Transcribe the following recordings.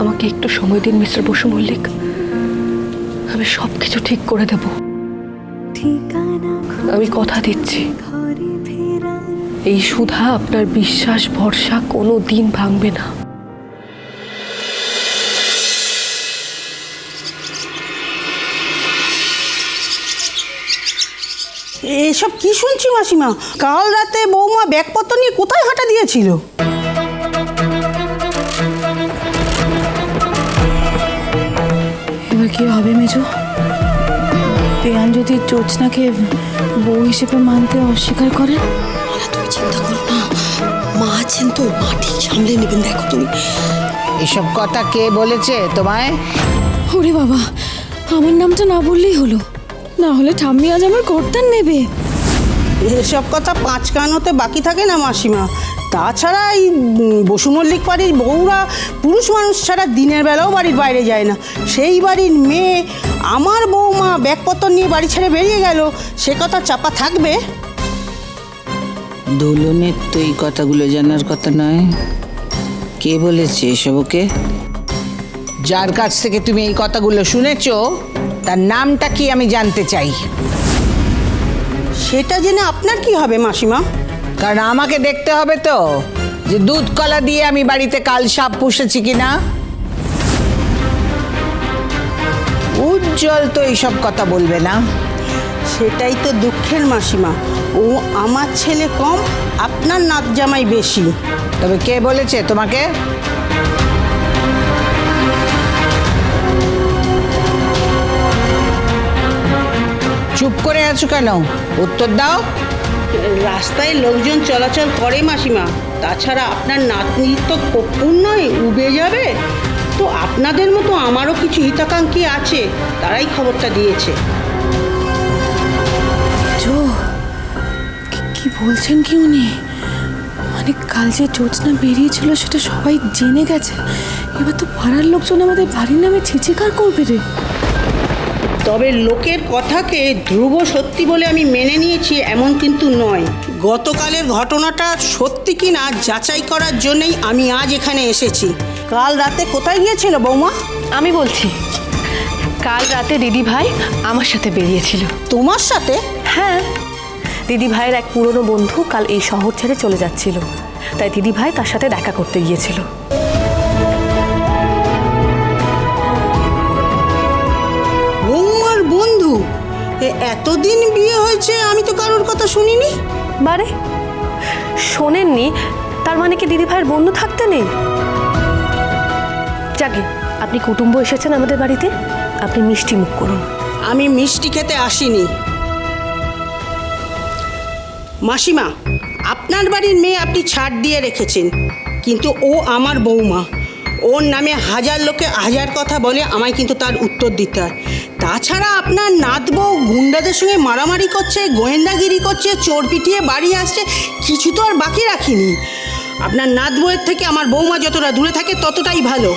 আমাকে একটু সময় দিন মিস্টার বসু মল্লিক, আমি সবকিছু ঠিক করে দেব। আমি কথা দিচ্ছি, এই সুধা আপনার বিশ্বাস ভরসা কোনো দিন ভাঙবে না। এসব কি শুনছি মাসিমা? কাল রাতে বৌমা ব্যাগপত্র নিয়ে কোথায় হাঁটা দিয়েছিল? এবার কি হবে মেজো? পেয়ান যদি জোৎস্নাকে বউ হিসেবে মানতে অস্বীকার করে? তুমি চিন্তা করো না, মা আছেন তো, মা ঠিক সামলে নেবেন। দেখো তুমি, এসব কথা কে বলেছে তোমায়? ওরে বাবা, আমার নামটা না বললেই হলো, না হলে ঠাম্মি আজ আমার কর্তার নেবে। এসব কথা পাঁচ কান হতে বাকি থাকে না মাসিমা। তাছাড়া এই বসু মল্লিক বাড়ির বউরা পুরুষ মানুষ ছাড়া দিনের বেলাও বাড়ির বাইরে যায় না। সেই বাড়ির মেয়ে আমার বৌমা ব্যাগপত্র নিয়ে বাড়ি ছেড়ে বেরিয়ে গেল, সে কথা চাপা থাকবে? দোলনের তো এই কথাগুলো জানার কথা নয়। কে বলেছে এসব ওকে? যার কাছ থেকে তুমি এই কথাগুলো শুনেছো তার নামটা কি আমি জানতে চাই। সেটা জেনে আপনার কি হবে মাসিমা? কারণ আমাকে দেখতে হবে তো যে দুধ কলা দিয়ে আমি বাড়িতে কাল সাপ পুষেছি কিনা। উজ্জ্বল তো এইসব কথা বলবে না। সেটাই তো দুঃখের মাসিমা, ও আমার ছেলে কম, আপনার নাত জামাই বেশি। তবে কে বলেছে তোমাকে? চুপ করে আছো কেন? উত্তর দাও। রাস্তায় লোকজন চলাচল করে মাসিমা, তাছাড়া আপনার নাতনি তো কপুর নয়, উবে যাবে। তো আপনাদের মতো আমারও কিছু হিতাকাঙ্ক্ষী আছে, তারাই খবরটা দিয়েছে। জো, কি বলছেন কি উনি? মানে কাল যে জোৎস্না বেরিয়েছিল সেটা সবাই জেনে গেছে, এবার তো পাড়ার লোকজন আমাদের বাড়ির নামে ছিচিকার করবে রে। তবে লোকের কথাকে ধ্রুব সত্যি বলে আমি মেনে নিয়েছি এমন কিন্তু নয়। গতকালের ঘটনাটা সত্যি কিনা যাচাই করার জন্যই আমি আজ এখানে এসেছি। কাল রাতে কোথায় গিয়েছিল বৌমা? আমি বলছি, কাল রাতে দিদি ভাই আমার সাথে বেরিয়েছিল। তোমার সাথে? হ্যাঁ, দিদি ভাইয়ের এক পুরনো বন্ধু কাল এই শহর ছেড়ে চলে যাচ্ছিল, তাই দিদি ভাই তার সাথে দেখা করতে গিয়েছিল। বৌমার বন্ধু? এতদিন বিয়ে হয়েছে আমি তো কারোর কথা শুনিনি। বারে, শোনেননি তার মানে কি দিদি ভাইয়ের বন্ধু থাকতে নেই? যাকে আপনি কুটুম্ব এসেছেন আমাদের বাড়িতে, আপনি মিষ্টি মুখ করুন। আমি মিষ্টি খেতে আসিনি মাসিমা। আপনার বাড়ির মেয়ে আপনি ছাড় দিয়ে রেখেছেন, কিন্তু ও আমার বৌমা। ওর নামে হাজার লোকে হাজার কথা বলে, আমায় কিন্তু তার উত্তর দিতে হয়। তাছাড়া আপনার নাত বউ গুন্ডাদের সঙ্গে মারামারি করছে, গোয়েন্দাগিরি করছে, চোর পিটিয়ে বাড়ি আসছে, কিছু তো আর বাকি রাখিনি। আপনার নাত বউয়ের থেকে আমার বৌমা যতটা দূরে থাকে ততটাই ভালো।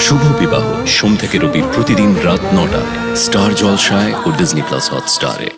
শুভ বিবাহ সোম থেকে রবি প্রতিদিন রাত ৯টায় স্টার জলসায় ও ডিজনি প্লাস হটস্টারে।